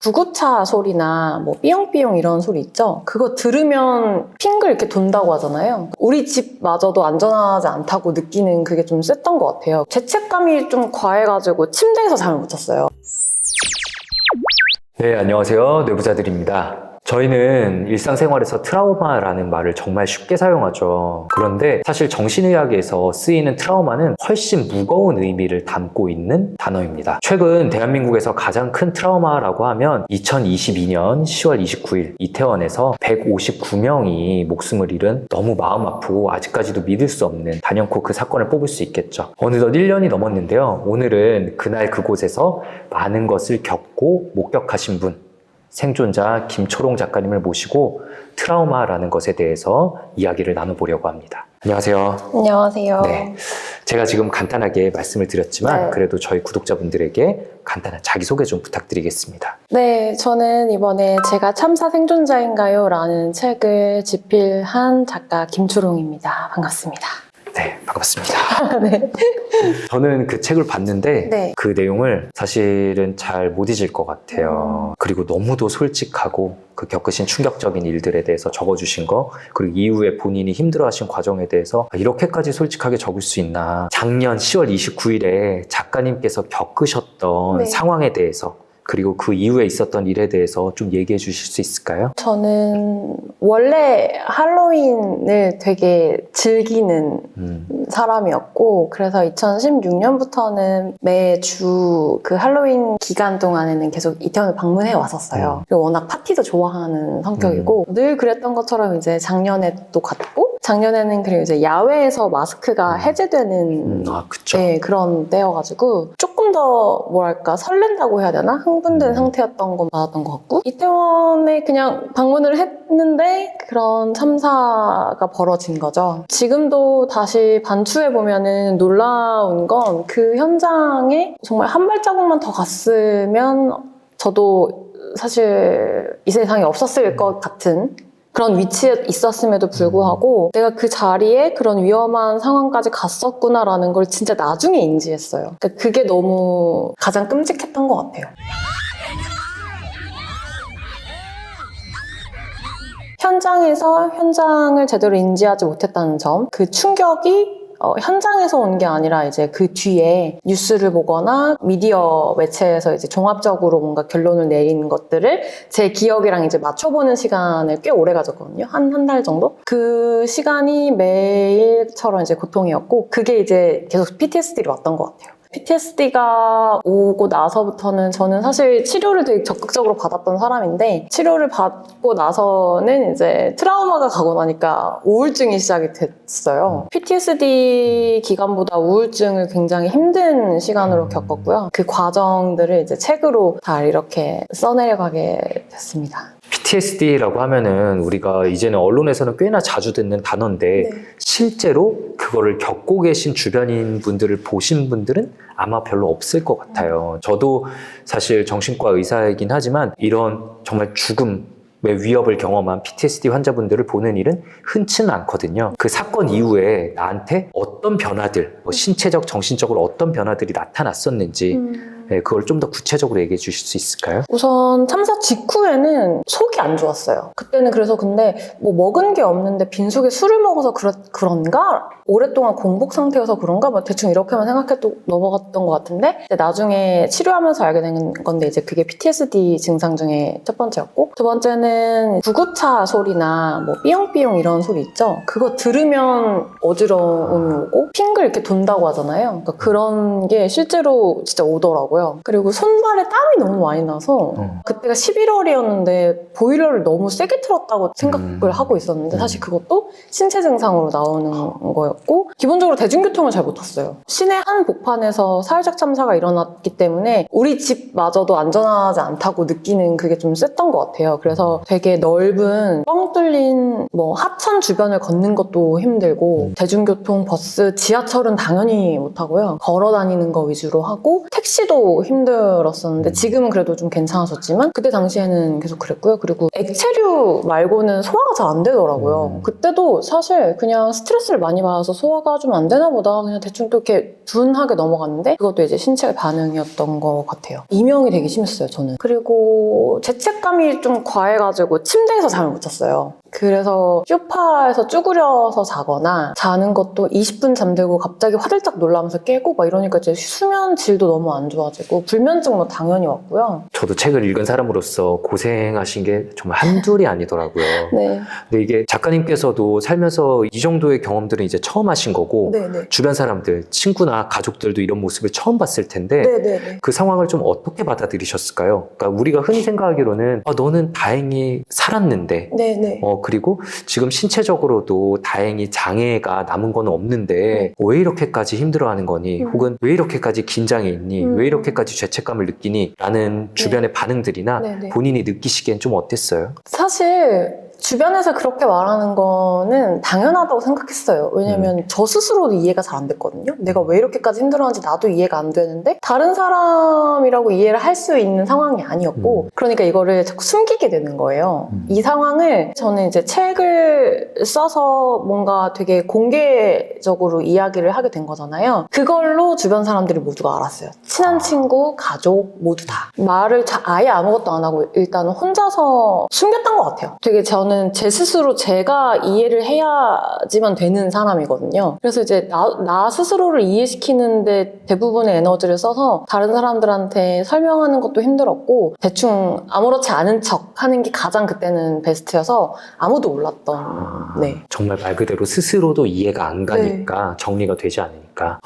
구구차 소리나 뭐 삐용삐용 이런 소리 있죠? 그거 들으면 핑글 이렇게 돈다고 하잖아요. 우리 집마저도 안전하지 않다고 느끼는 그게 좀 셌던 것 같아요. 죄책감이 좀 과해가지고 침대에서 잠을 못 잤어요. 네, 안녕하세요. 뇌부자들입니다. 저희는 일상생활에서 트라우마라는 말을 정말 쉽게 사용하죠. 그런데 사실 정신의학에서 쓰이는 트라우마는 훨씬 무거운 의미를 담고 있는 단어입니다. 최근 대한민국에서 가장 큰 트라우마라고 하면 2022년 10월 29일 이태원에서 159명이 목숨을 잃은 너무 마음 아프고 아직까지도 믿을 수 없는 단연코 그 사건을 뽑을 수 있겠죠. 어느덧 1년이 넘었는데요. 오늘은 그날 그곳에서 많은 것을 겪고 목격하신 분, 생존자 김초롱 작가님을 모시고 트라우마라는 것에 대해서 이야기를 나눠보려고 합니다. 안녕하세요. 안녕하세요. 네, 제가 지금 간단하게 말씀을 드렸지만 네. 그래도 저희 구독자분들에게 간단한 자기소개 좀 부탁드리겠습니다. 네, 저는 이번에 제가 참사 생존자인가요? 라는 책을 집필한 작가 김초롱입니다. 반갑습니다. 네, 반갑습니다. 네. 저는 그 책을 봤는데 네. 그 내용을 사실은 잘 못 잊을 것 같아요. 그리고 너무도 솔직하고 그 겪으신 충격적인 일들에 대해서 적어주신 거, 그리고 이후에 본인이 힘들어하신 과정에 대해서 이렇게까지 솔직하게 적을 수 있나. 작년 10월 29일에 작가님께서 겪으셨던 네. 상황에 대해서, 그리고 그 이후에 있었던 일에 대해서 좀 얘기해 주실 수 있을까요? 저는 원래 할로윈을 되게 즐기는 사람이었고, 그래서 2016년부터는 매주 그 할로윈 기간 동안에는 계속 이태원을 방문해 왔었어요. 그리고 워낙 파티도 좋아하는 성격이고, 늘 그랬던 것처럼 이제 작년에 또 갔고, 작년에는 그리고 이제 야외에서 마스크가 해제되는 그쵸. 네, 그런 때여가지고 조금 더 뭐랄까 설렌다고 해야 되나? 흥분된 상태였던 건 맞았던 것 같고, 이태원에 그냥 방문을 했는데 그런 참사가 벌어진 거죠. 지금도 다시 반추해보면은 놀라운 건 그 현장에 정말 한 발자국만 더 갔으면 저도 사실 이 세상에 없었을 것 같은 그런 위치에 있었음에도 불구하고 내가 그 자리에 그런 위험한 상황까지 갔었구나라는 걸 진짜 나중에 인지했어요. 그러니까 그게 너무 가장 끔찍했던 것 같아요. 현장에서 현장을 제대로 인지하지 못했다는 점, 그 충격이 현장에서 온 게 아니라 이제 그 뒤에 뉴스를 보거나 미디어 매체에서 이제 종합적으로 뭔가 결론을 내리는 것들을 제 기억이랑 이제 맞춰보는 시간을 꽤 오래 가졌거든요. 한 달 정도? 그 시간이 매일처럼 이제 고통이었고, 그게 이제 계속 PTSD로 왔던 것 같아요. PTSD가 오고 나서부터는 저는 사실 치료를 되게 적극적으로 받았던 사람인데, 치료를 받고 나서는 이제 트라우마가 가고 나니까 우울증이 시작이 됐어요. PTSD 기간보다 우울증을 굉장히 힘든 시간으로 겪었고요. 그 과정들을 이제 책으로 다 이렇게 써내려가게 됐습니다. PTSD라고 하면은 우리가 이제는 언론에서는 꽤나 자주 듣는 단어인데 네. 실제로 그거를 겪고 계신 주변인 분들을 보신 분들은 아마 별로 없을 것 같아요. 저도 사실 정신과 의사이긴 하지만 이런 정말 죽음의 위협을 경험한 PTSD 환자분들을 보는 일은 흔치는 않거든요. 그 사건 이후에 나한테 어떤 변화들, 신체적, 정신적으로 어떤 변화들이 나타났었는지 네, 그걸 좀 더 구체적으로 얘기해 주실 수 있을까요? 우선 참사 직후에는 속이 안 좋았어요. 그때는 그래서 근데 뭐 먹은 게 없는데 빈속에 술을 먹어서 그런가? 오랫동안 공복 상태여서 그런가? 뭐 대충 이렇게만 생각해도 넘어갔던 것 같은데, 나중에 치료하면서 알게 된 건데 이제 그게 PTSD 증상 중에 첫 번째였고, 두 번째는 구구차 소리나 뭐 삐용삐용 이런 소리 있죠? 그거 들으면 어지러움이 오고 핑글 이렇게 돈다고 하잖아요. 그러니까 그런 게 실제로 진짜 오더라고요. 그리고 손발에 땀이 너무 많이 나서 그때가 11월이었는데 보일러를 너무 세게 틀었다고 생각을 하고 있었는데, 사실 그것도 신체 증상으로 나오는 거였고, 기본적으로 대중교통을 잘 못 탔어요. 시내 한 복판에서 사회적 참사가 일어났기 때문에 우리 집마저도 안전하지 않다고 느끼는 그게 좀 셌던 것 같아요. 그래서 되게 넓은 뻥 뚫린 뭐 하천 주변을 걷는 것도 힘들고, 대중교통, 버스, 지하철은 당연히 못 타고요. 걸어 다니는 거 위주로 하고, 택시도 그때도 힘들었었는데 지금은 그래도 좀 괜찮아졌지만 그때 당시에는 계속 그랬고요. 그리고 액체류 말고는 소화가 잘 안 되더라고요. 그때도 사실 그냥 스트레스를 많이 받아서 소화가 좀 안 되나 보다 그냥 대충 또 이렇게 둔하게 넘어갔는데 그것도 이제 신체 반응이었던 것 같아요. 이명이 되게 심했어요, 저는. 그리고 죄책감이 좀 과해가지고 침대에서 잠을 못 잤어요. 그래서 소파에서 쭈그려서 자거나 자는 것도 20분 잠들고 갑자기 화들짝 놀라면서 깨고 막 이러니까 이제 수면 질도 너무 안 좋아지고 불면증도 당연히 왔고요. 저도 책을 읽은 사람으로서 고생하신 게 정말 한둘이 아니더라고요. 네. 근데 이게 작가님께서도 살면서 이 정도의 경험들은 이제 처음 하신 거고 네네. 주변 사람들, 친구나 가족들도 이런 모습을 처음 봤을 텐데 네네네. 그 상황을 좀 어떻게 받아들이셨을까요? 그러니까 우리가 흔히 생각하기로는 너는 다행히 살았는데 네네. 그리고 지금 신체적으로도 다행히 장애가 남은 건 없는데 왜 이렇게까지 힘들어하는 거니? 혹은 왜 이렇게까지 긴장해 있니? 왜 이렇게까지 죄책감을 느끼니? 라는 주변의 반응들이나 네네. 본인이 느끼시기엔 좀 어땠어요? 사실 주변에서 그렇게 말하는 거는 당연하다고 생각했어요. 왜냐면 저 스스로도 이해가 잘 안 됐거든요. 내가 왜 이렇게까지 힘들어하는지 나도 이해가 안 되는데 다른 사람이라고 이해를 할 수 있는 상황이 아니었고 그러니까 이거를 자꾸 숨기게 되는 거예요. 이 상황을 저는 이제 책을 써서 뭔가 되게 공개적으로 이야기를 하게 된 거잖아요. 그걸로 주변 사람들이 모두가 알았어요. 친한 친구, 가족 모두 다. 말을 아예 아무것도 안 하고 일단은 혼자서 숨겼던 것 같아요. 되게 저는 제 스스로 제가 이해를 해야지만 되는 사람이거든요. 그래서 이제 나 스스로를 이해시키는데 대부분의 에너지를 써서 다른 사람들한테 설명하는 것도 힘들었고 대충 아무렇지 않은 척 하는 게 가장 그때는 베스트여서 아무도 몰랐던 네. 정말 말 그대로 스스로도 이해가 안 가니까 정리가 되지 않으니까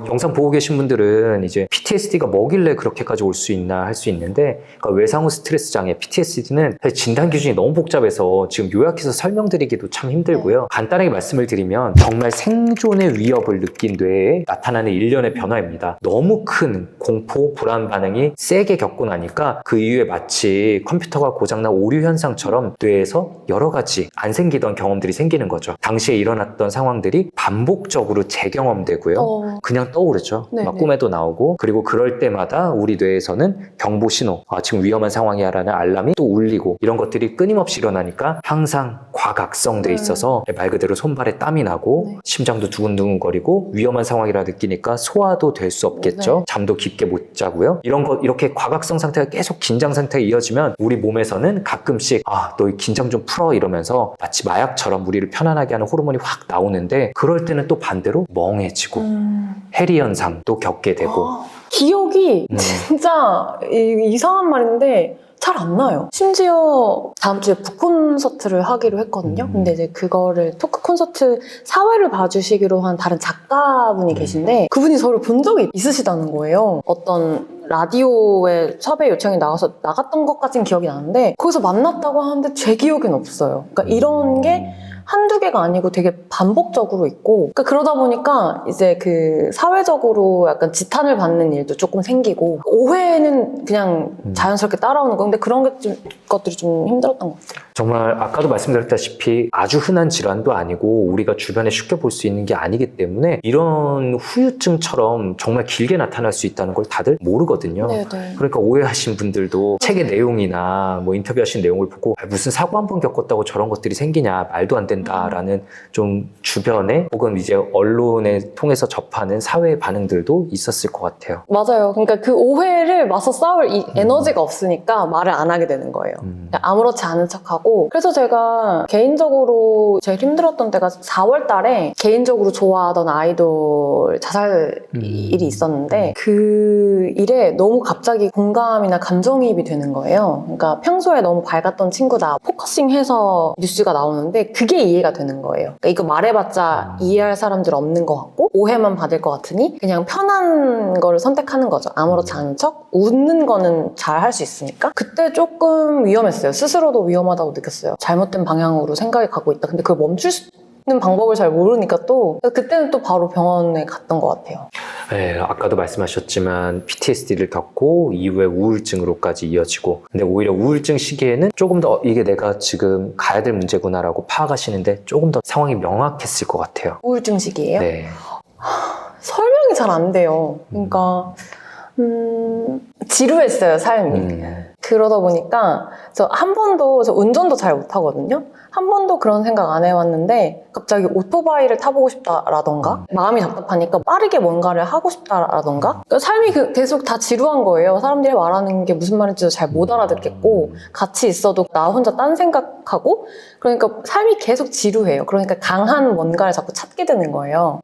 영상 보고 계신 분들은 이제 PTSD가 뭐길래 그렇게까지 올 수 있나 할 수 있는데 그러니까 외상후 스트레스 장애 PTSD는 사실 진단 기준이 너무 복잡해서 지금 요약해서 설명드리기도 참 힘들고요. 간단하게 말씀을 드리면 정말 생존의 위협을 느낀 뇌에 나타나는 일련의 변화입니다. 너무 큰 공포, 불안 반응이 세게 겪고 나니까 그 이후에 마치 컴퓨터가 고장난 오류 현상처럼 뇌에서 여러 가지 안 생기던 경험들이 생기는 거죠. 당시에 일어났던 상황들이 반복적으로 재경험되고요. 그냥 떠오르죠. 막 꿈에도 나오고 그리고 그럴 때마다 우리 뇌에서는 경보 신호, 지금 위험한 상황이야 라는 알람이 또 울리고 이런 것들이 끊임없이 일어나니까 항상 과각성돼 있어서 말 그대로 손발에 땀이 나고 심장도 두근두근거리고 위험한 상황이라 느끼니까 소화도 될 수 없겠죠. 잠도 깊게 못 자고요. 이렇게 과각성 상태가 계속 긴장 상태가 이어지면 우리 몸에서는 가끔씩 너 긴장 좀 풀어 이러면서 마치 마약처럼 우리를 편안하게 하는 호르몬이 확 나오는데 그럴 때는 또 반대로 멍해지고 해리 현상도 겪게 되고 기억이 진짜 이상한 말인데 잘 안 나요. 심지어 다음 주에 북콘서트를 하기로 했거든요. 근데 이제 그거를 토크 콘서트 사회를 봐주시기로 한 다른 작가분이 계신데 그분이 저를 본 적이 있으시다는 거예요. 어떤 라디오에 섭외 요청이 나갔던 것까진 기억이 나는데 거기서 만났다고 하는데 제 기억엔 없어요. 그러니까 이런 게 한두 개가 아니고 되게 반복적으로 있고 그러니까 그러다 보니까 이제 그 사회적으로 약간 지탄을 받는 일도 조금 생기고 오해는 그냥 자연스럽게 따라오는 거 근데 그런 것들이 좀 힘들었던 것 같아요. 정말 아까도 말씀드렸다시피 아주 흔한 질환도 아니고 우리가 주변에 쉽게 볼 수 있는 게 아니기 때문에 이런 후유증처럼 정말 길게 나타날 수 있다는 걸 다들 모르거든요. 네네. 그러니까 오해하신 분들도 책의 내용이나 뭐 인터뷰하신 내용을 보고 무슨 사고 한 번 겪었다고 저런 것들이 생기냐 말도 안 된다라는 좀 주변에 혹은 이제 언론에 통해서 접하는 사회의 반응들도 있었을 것 같아요. 맞아요. 그러니까 그 오해를 맞서 싸울 이 에너지가 없으니까 말을 안 하게 되는 거예요. 아무렇지 않은 척하고 그래서 제가 개인적으로 제일 힘들었던 때가 4월 달에 개인적으로 좋아하던 아이돌 자살 일이 있었는데 그 일에 너무 갑자기 공감이나 감정이입이 되는 거예요. 그러니까 평소에 너무 밝았던 친구다 포커싱해서 뉴스가 나오는데 그게 이해가 되는 거예요. 그러니까 이거 말해봤자 이해할 사람들 없는 것 같고 오해만 받을 것 같으니 그냥 편한 거를 선택하는 거죠. 아무렇지 않은 척 웃는 거는 잘 할 수 있으니까 그때 조금 위험했어요. 스스로도 위험하다고 느꼈어요. 잘못된 방향으로 생각이 가고 있다. 근데 그걸 멈출 수 있는 방법을 잘 모르니까 또 그때는 또 바로 병원에 갔던 것 같아요. 네, 아까도 말씀하셨지만 PTSD를 겪고 이후에 우울증으로까지 이어지고 근데 오히려 우울증 시기에는 조금 더 이게 내가 지금 가야 될 문제구나라고 파악하시는데 조금 더 상황이 명확했을 것 같아요. 우울증 시기예요? 네. 설명이 잘 안 돼요. 그러니까 지루했어요, 삶이. 그러다 보니까 저 운전도 잘 못하거든요. 한 번도 그런 생각 안 해봤는데 갑자기 오토바이를 타보고 싶다라던가 마음이 답답하니까 빠르게 뭔가를 하고 싶다라던가 그러니까 삶이 계속 다 지루한 거예요. 사람들이 말하는 게 무슨 말인지도 잘 못 알아듣겠고 같이 있어도 나 혼자 딴 생각하고 그러니까 삶이 계속 지루해요. 그러니까 강한 뭔가를 자꾸 찾게 되는 거예요.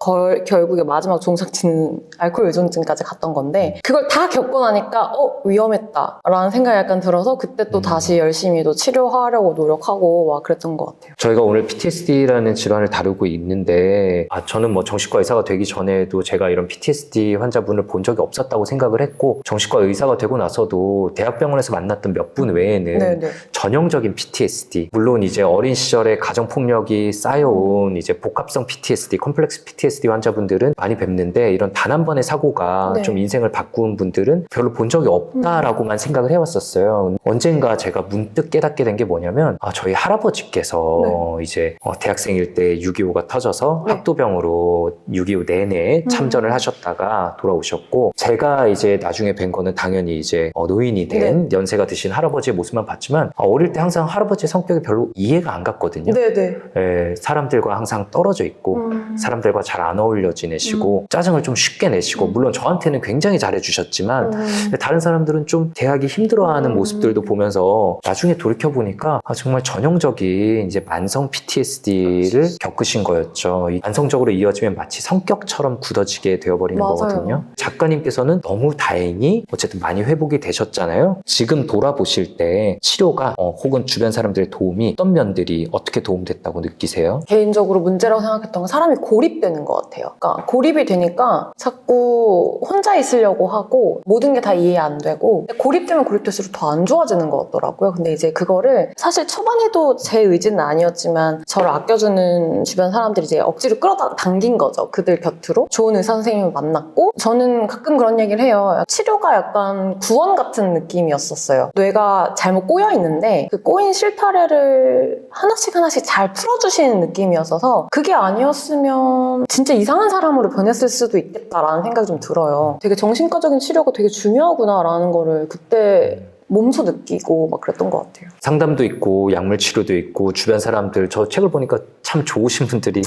결국에 마지막 종착지는 알코올 의존증까지 갔던 건데 그걸 다 겪고 나니까 위험했다라는 생각이 약간 들어서 그때 또 다시 열심히 또 치료하려고 노력하고 막 그랬던 것 같아요. 저희가 오늘 PTSD라는 질환을 다루고 있는데 저는 뭐 정신과 의사가 되기 전에도 제가 이런 PTSD 환자분을 본 적이 없었다고 생각을 했고 정신과 의사가 되고 나서도 대학병원에서 만났던 몇 분 외에는 네네. 전형적인 PTSD 물론 이제 어린 시절에 가정폭력이 쌓여온 이제 복합성 PTSD, 컴플렉스 PTSD 환자분들은 많이 뵙는데 이런 단 한 번의 사고가 네. 좀 인생을 바꾼 분들은 별로 본 적이 없다라고만 생각을 해왔었어요. 언젠가 제가 문득 깨닫게 된 게 뭐냐면 저희 할아버지께서 이제 대학생일 때 6.25가 터져서 네. 학도병으로 6.25 내내 참전을 하셨다가 돌아오셨고 제가 이제 나중에 뵌 거는 당연히 이제 노인이 된 연세가 드신 할아버지의 모습만 봤지만 어릴 때 항상 할아버지의 성격이 별로 이해가 안 갔거든요. 네네. 예, 사람들과 항상 떨어져 있고 사람들과 잘 안 어울려 지내시고 짜증을 좀 쉽게 내시고 물론 저한테는 굉장히 잘해주셨지만 다른 사람들은 좀 대하기 힘들어하는 모습들도 보면서 나중에 돌이켜보니까 정말 전형적인 이제 만성 PTSD를 겪으신 거였죠. 이 만성적으로 이어지면 마치 성격처럼 굳어지게 되어버리는 맞아요. 거거든요. 작가님께서는 너무 다행히 어쨌든 많이 회복이 되셨잖아요. 지금 돌아보실 때 치료가 혹은 주변 사람들의 도움이 어떤 면들이 어떻게 도움됐다고 느끼세요? 개인적으로 문제라고 생각했던 건 사람이 고립되는 것 같아요. 그러니까 고립이 되니까 자꾸 혼자 있으려고 하고 모든 게 다 이해 안 되고 고립되면 고립될수록 더 안 좋아지는 것 같더라고요. 근데 이제 그거를 사실 초반에도 제 의지는 아니었지만 저를 아껴주는 주변 사람들이 이제 억지로 끌어당긴 거죠. 그들 곁으로. 좋은 의사 선생님을 만났고 저는 가끔 그런 얘기를 해요. 치료가 약간 구원 같은 느낌이었었어요. 뇌가 잘못 꼬여 있는데 그 꼬인 실타래를 하나씩 잘 풀어주시는 느낌이었어서 그게 아니었으면 진짜 이상한 사람으로 변했을 수도 있겠다라는 생각이 좀 들어요. 되게 정신과적인 치료가 되게 중요하구나라는 거를 그때 몸소 느끼고 막 그랬던 것 같아요. 상담도 있고 약물 치료도 있고 주변 사람들 저 책을 보니까 참 좋으신 분들이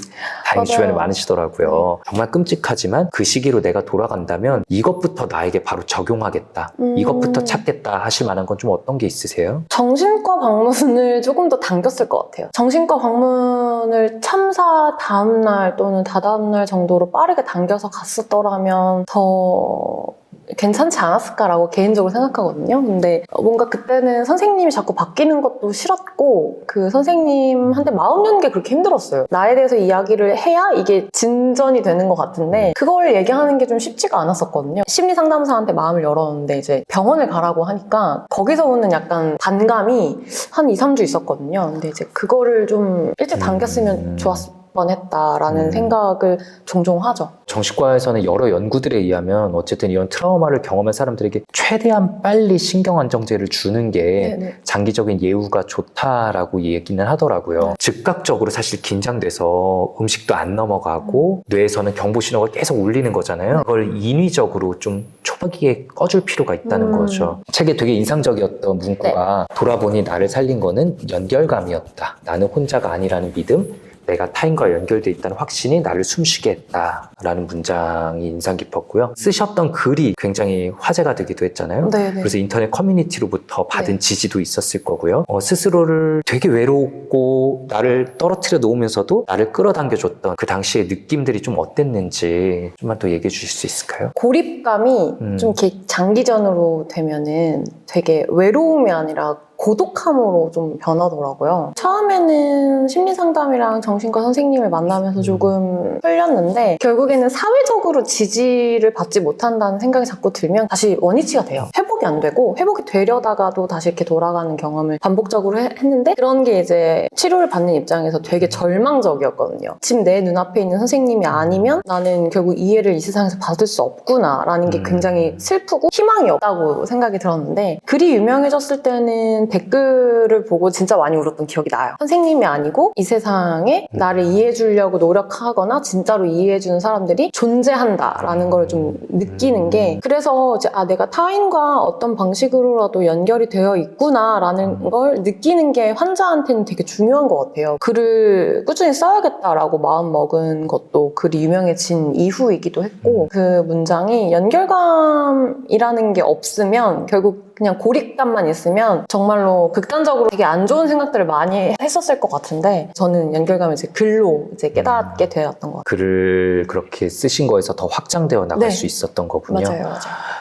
다행히 맞아요. 주변에 많으시더라고요. 정말 끔찍하지만 그 시기로 내가 돌아간다면 이것부터 나에게 바로 적용하겠다. 이것부터 찾겠다 하실 만한 건 좀 어떤 게 있으세요? 정신과 방문을 조금 더 당겼을 것 같아요. 정신과 방문을 참사 다음날 또는 다다음날 정도로 빠르게 당겨서 갔었더라면 더 괜찮지 않았을까라고 개인적으로 생각하거든요. 근데 뭔가 그때는 선생님이 자꾸 바뀌는 것도 싫었고 그 선생님한테 마음 여는 게 그렇게 힘들었어요. 나에 대해서 이야기를 해야 이게 진전이 되는 것 같은데 그걸 얘기하는 게 좀 쉽지가 않았었거든요. 심리상담사한테 마음을 열었는데 이제 병원을 가라고 하니까 거기서 오는 약간 반감이 한 2, 3주 있었거든요. 근데 이제 그거를 좀 일찍 당겼으면 좋았을 뻔했다라는 생각을 종종 하죠. 정신과에서는 여러 연구들에 의하면 어쨌든 이런 트라우마를 경험한 사람들에게 최대한 빨리 신경안정제를 주는 게 네네. 장기적인 예후가 좋다라고 얘기는 하더라고요. 즉각적으로 사실 긴장돼서 음식도 안 넘어가고 뇌에서는 경보 신호가 계속 울리는 거잖아요. 그걸 인위적으로 좀 초박이게 꺼줄 필요가 있다는 거죠. 책에 되게 인상적이었던 문구가 돌아보니 나를 살린 거는 연결감이었다. 나는 혼자가 아니라는 믿음. 내가 타인과 연결돼 있다는 확신이 나를 숨쉬게 했다라는 문장이 인상 깊었고요. 쓰셨던 글이 굉장히 화제가 되기도 했잖아요. 네네. 그래서 인터넷 커뮤니티로부터 받은 지지도 있었을 거고요. 스스로를 되게 외롭고 나를 떨어뜨려 놓으면서도 나를 끌어당겨줬던 그 당시의 느낌들이 좀 어땠는지 좀만 더 얘기해 주실 수 있을까요? 고립감이 좀 이렇게 장기전으로 되면은 되게 외로움이 아니라 고독함으로 좀 변하더라고요. 처음에는 심리상담이랑 정신과 선생님을 만나면서 조금 풀렸는데 결국에는 사회적으로 지지를 받지 못한다는 생각이 자꾸 들면 다시 원위치가 돼요. 회복이 회복이 안 되고 회복이 되려다가도 다시 이렇게 돌아가는 경험을 반복적으로 했는데 그런 게 이제 치료를 받는 입장에서 되게 절망적이었거든요. 지금 내 눈앞에 있는 선생님이 아니면 나는 결국 이해를 이 세상에서 받을 수 없구나라는 게 굉장히 슬프고 희망이 없다고 생각이 들었는데 글이 유명해졌을 때는 댓글을 보고 진짜 많이 울었던 기억이 나요. 선생님이 아니고 이 세상에 나를 이해해 주려고 노력하거나 진짜로 이해해 주는 사람들이 존재한다라는 걸 좀 느끼는 게 그래서 이제 내가 타인과 어떤 방식으로라도 연결이 되어 있구나라는 걸 느끼는 게 환자한테는 되게 중요한 것 같아요. 글을 꾸준히 써야겠다라고 마음 먹은 것도 글이 유명해진 이후이기도 했고 그 문장이 연결감이라는 게 없으면 결국 그냥 고립감만 있으면 정말로 극단적으로 되게 안 좋은 생각들을 많이 했었을 것 같은데 저는 연결감을 이제 글로 이제 깨닫게 되었던 것 같아요. 글을 그렇게 쓰신 거에서 더 확장되어 나갈 수 있었던 거군요. 맞아요.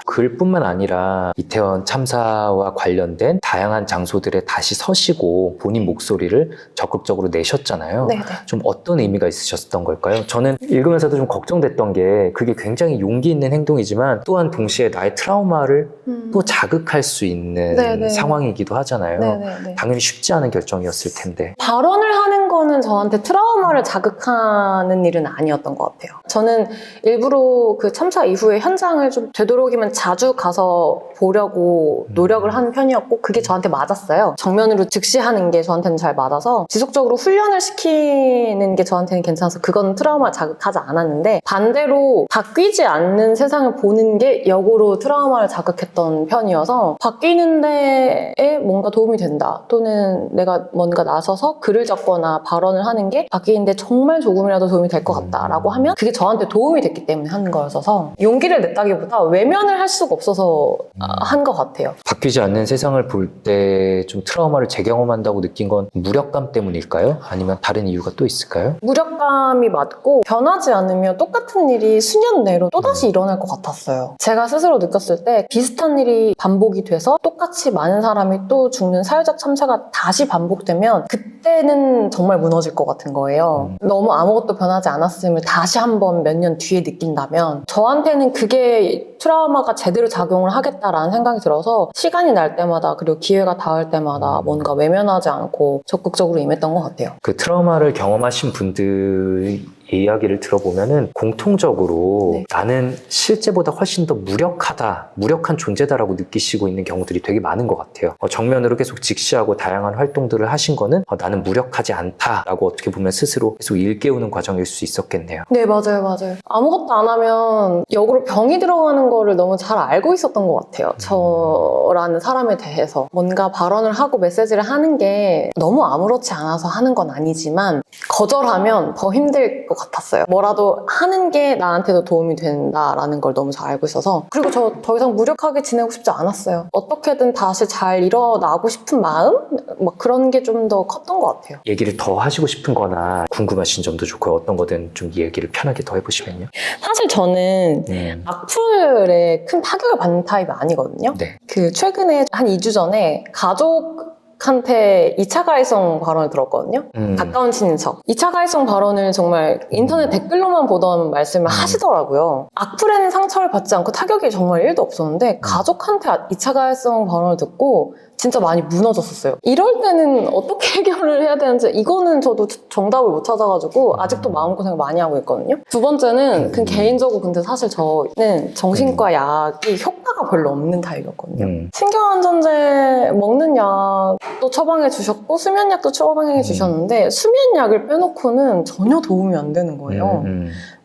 글뿐만 아니라 이태원 참사와 관련된 다양한 장소들에 다시 서시고 본인 목소리를 적극적으로 내셨잖아요. 네네. 좀 어떤 의미가 있으셨던 걸까요? 저는 읽으면서도 좀 걱정됐던 게 그게 굉장히 용기 있는 행동이지만 또한 동시에 나의 트라우마를 또 자극할 수 있는 네네. 상황이기도 하잖아요. 네네네. 당연히 쉽지 않은 결정이었을 텐데. 발언을 하는 거는 저한테 트라우마를 자극하는 일은 아니었던 것 같아요. 저는 일부러 그 참사 이후에 현장을 좀 되도록이면 자주 가서 보려고 노력을 하는 편이었고 그게 저한테 맞았어요. 정면으로 즉시하는 게 저한테는 잘 맞아서 지속적으로 훈련을 시키는 게 저한테는 괜찮아서 그건 트라우마 자극하지 않았는데 반대로 바뀌지 않는 세상을 보는 게 역으로 트라우마를 자극했던 편이어서 바뀌는 데에 뭔가 도움이 된다 또는 내가 뭔가 나서서 글을 적거나 발언을 하는 게 바뀌는데 정말 조금이라도 도움이 될 것 같다라고 하면 그게 저한테 도움이 됐기 때문에 하는 거였어서 용기를 냈다기보다 외면을 할 수가 없어서 한 것 같아요. 바뀌지 않는 세상을 볼 때 좀 트라우마를 재경험한다고 느낀 건 무력감 때문일까요? 아니면 다른 이유가 또 있을까요? 무력감이 맞고 변하지 않으면 똑같은 일이 수년 내로 또다시 일어날 것 같았어요. 제가 스스로 느꼈을 때 비슷한 일이 반복이 돼서 똑같이 많은 사람이 또 죽는 사회적 참사가 다시 반복되면 그때는 정말 무너질 것 같은 거예요. 너무 아무것도 변하지 않았음을 다시 한번 몇 년 뒤에 느낀다면 저한테는 그게 트라우마가 제대로 작용을 하겠다라는 생각이 들어서 시간이 날 때마다 그리고 기회가 닿을 때마다 뭔가 외면하지 않고 적극적으로 임했던 것 같아요. 그 트라우마를 경험하신 분들의 이야기를 들어보면은 공통적으로 네. 나는 실제보다 훨씬 더 무력한 존재다라고 느끼시고 있는 경우들이 되게 많은 것 같아요. 정면으로 계속 직시하고 다양한 활동들을 하신 거는 나는 무력하지 않다라고 어떻게 보면 스스로 계속 일깨우는 과정일 수 있었겠네요. 네, 맞아요. 아무것도 안 하면 역으로 병이 들어가는 거를 너무 잘 알고 있었던 것 같아요. 저라는 사람에 대해서 뭔가 발언을 하고 메시지를 하는 게 너무 아무렇지 않아서 하는 건 아니지만 거절하면 더 힘들 것 같았어요. 뭐라도 하는 게 나한테도 도움이 된다라는 걸 너무 잘 알고 있어서 그리고 저 더 이상 무력하게 지내고 싶지 않았어요. 어떻게든 다시 잘 일어나고 싶은 마음? 막 그런 게 좀 더 컸던 것 같아요. 얘기를 더 하시고 싶은 거나 궁금하신 점도 좋고요. 어떤 거든 좀 얘기를 편하게 더 해보시면요. 사실 저는 악플에 큰 타격을 받는 타입이 아니거든요. 네. 그 최근에 한 2주 전에 가족한테 2차 가해성 발언을 들었거든요. 가까운 친인척. 2차 가해성 발언을 정말 인터넷 댓글로만 보던 말씀을 하시더라고요. 악플에는 상처를 받지 않고 타격이 정말 1도 없었는데 가족한테 2차 가해성 발언을 듣고 진짜 많이 무너졌었어요. 이럴 때는 어떻게 해결을 해야 되는지 이거는 저도 정답을 못 찾아가지고 아직도 마음고생을 많이 하고 있거든요. 두 번째는 그냥 개인적으로 근데 사실 저는 정신과 약이 효과가 별로 없는 타입이었거든요. 신경안전제 먹는 약도 처방해 주셨고 수면약도 처방해 주셨는데 수면약을 빼놓고는 전혀 도움이 안 되는 거예요.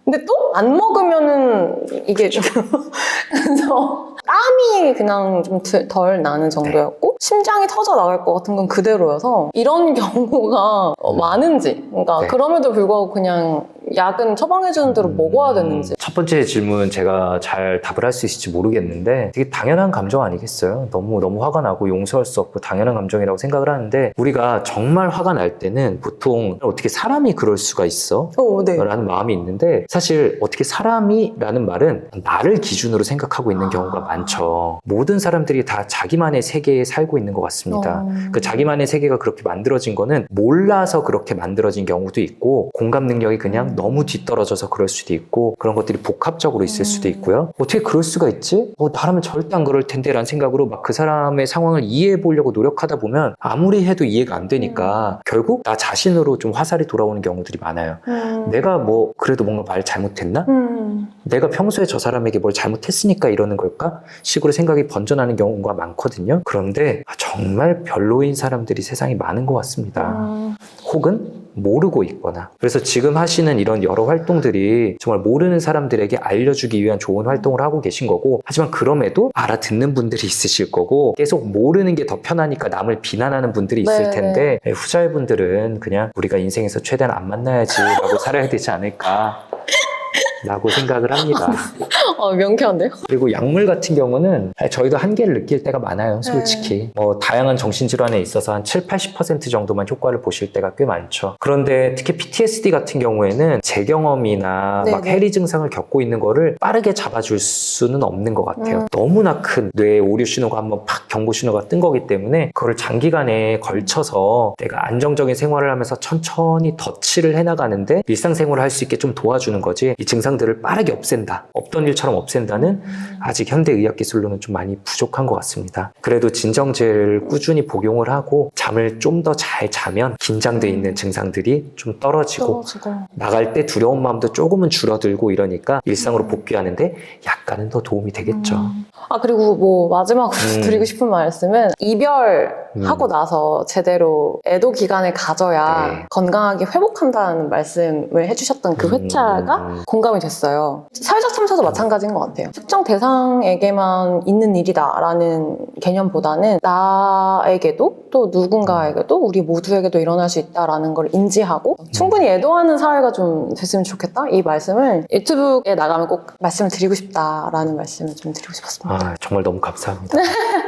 근데 또 안 먹으면은 이게 좀 그래서 땀이 그냥 좀 덜 나는 정도였고 심장이 터져 나갈 것 같은 건 그대로여서 이런 경우가 많은지 그러니까 네. 그럼에도 불구하고 그냥 약은 처방해주는 대로 먹어야 되는지 첫 번째 질문 제가 잘 답을 할 수 있을지 모르겠는데 되게 당연한 감정 아니겠어요? 너무 화가 나고 용서할 수 없고 당연한 감정이라고 생각을 하는데 우리가 정말 화가 날 때는 보통 어떻게 사람이 그럴 수가 있어? 네. 라는 마음이 있는데 사실 어떻게 사람이라는 말은 나를 기준으로 생각하고 있는 경우가 많죠. 모든 사람들이 다 자기만의 세계에 살고 있는 것 같습니다. 그 자기만의 세계가 그렇게 만들어진 거는 몰라서 그렇게 만들어진 경우도 있고 공감 능력이 그냥 너무 뒤떨어져서 그럴 수도 있고 그런 것들이 복합적으로 있을 수도 있고요. 어떻게 그럴 수가 있지? 나라면 절대 안 그럴 텐데 라는 생각으로 막 그 사람의 상황을 이해해 보려고 노력하다 보면 아무리 해도 이해가 안 되니까 결국 나 자신으로 좀 화살이 돌아오는 경우들이 많아요. 내가 뭐 그래도 뭔가 말 잘못했나? 내가 평소에 저 사람에게 뭘 잘못했으니까 이러는 걸까? 식으로 생각이 번져나는 경우가 많거든요. 그런데 정말 별로인 사람들이 세상에 많은 것 같습니다. 혹은 모르고 있거나. 그래서 지금 하시는 이런 여러 활동들이 정말 모르는 사람들에게 알려주기 위한 좋은 활동을 하고 계신 거고, 하지만 그럼에도 알아듣는 분들이 있으실 거고 계속 모르는 게 더 편하니까 남을 비난하는 분들이 있을 텐데 후자의 분들은 그냥 우리가 인생에서 최대한 안 만나야지 라고 살아야 되지 않을까 라고 생각을 합니다. 명쾌한데요? 그리고 약물 같은 경우는 저희도 한계를 느낄 때가 많아요, 솔직히. 뭐 다양한 정신질환에 있어서 한 7-80% 정도만 효과를 보실 때가 꽤 많죠. 그런데 특히 PTSD 같은 경우에는 제 경험이나 막 해리 증상을 겪고 있는 거를 빠르게 잡아줄 수는 없는 것 같아요. 너무나 큰 뇌에 오류 신호가 한번 팍 경고 신호가 뜬 거기 때문에 그거를 장기간에 걸쳐서 내가 안정적인 생활을 하면서 천천히 덧칠을 해나가는데 일상생활을 할 수 있게 좀 도와주는 거지, 이 증상들을 빠르게 없앤다, 없던 일처럼 없앤다는 아직 현대의학 기술로는 좀 많이 부족한 것 같습니다. 그래도 진정제를 꾸준히 복용을 하고 잠을 좀 더 잘 자면 긴장돼 있는 증상들이 좀 떨어지고 나갈 때 두려운 마음도 조금은 줄어들고 이러니까 일상으로 복귀하는데 약간은 더 도움이 되겠죠. 그리고 뭐 마지막으로 드리고 싶은 말씀은 이별하고 나서 제대로 애도 기간을 가져야 건강하게 회복한다는 말씀을 해주셨던 그 회차가 공감이 됐어요. 사회적 참사도 마찬가지인 것 같아요. 특정 대상에게만 있는 일이다라는 개념보다는 나에게도 또 누군가에게도 우리 모두에게도 일어날 수 있다라는 걸 인지하고 충분히 애도하는 사회가 좀 됐으면 좋겠다, 이 말씀을 유튜브에 나가면 꼭 말씀을 드리고 싶다라는 말씀을 좀 드리고 싶었습니다. 정말 너무 감사합니다.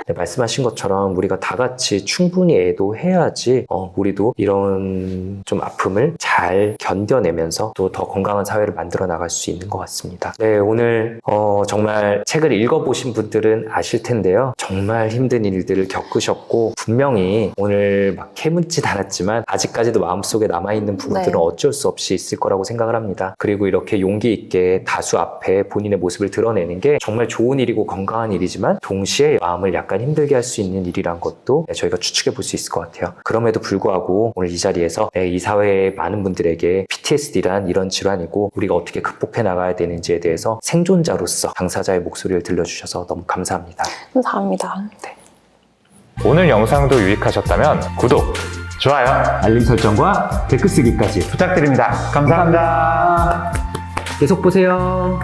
네, 말씀하신 것처럼 우리가 다 같이 충분히 애도해야지 우리도 이런 좀 아픔을 잘 견뎌내면서 또 더 건강한 사회를 만들어 나갈 수 있는 것 같습니다. 네, 오늘 정말 책을 읽어보신 분들은 아실 텐데요. 정말 힘든 일들을 겪으셨고 분명히 오늘 막 캐묻진 않았지만 아직까지도 마음속에 남아있는 부분들은 어쩔 수 없이 있을 거라고 생각을 합니다. 그리고 이렇게 용기 있게 다수 앞에 본인의 모습을 드러내는 게 정말 좋은 일이고 건강한 일이지만 동시에 마음을 약간 힘들게 할 수 있는 일이란 것도 저희가 추측해 볼 수 있을 것 같아요. 그럼에도 불구하고 오늘 이 자리에서 이 사회의 많은 분들에게 PTSD란 이런 질환이고 우리가 어떻게 극복해 나가야 되는지에 대해서 생존자로서 당사자의 목소리를 들려주셔서 너무 감사합니다. 감사합니다. 네. 오늘 영상도 유익하셨다면 구독, 좋아요, 알림 설정과 댓글 쓰기까지 부탁드립니다. 감사합니다. 계속 보세요.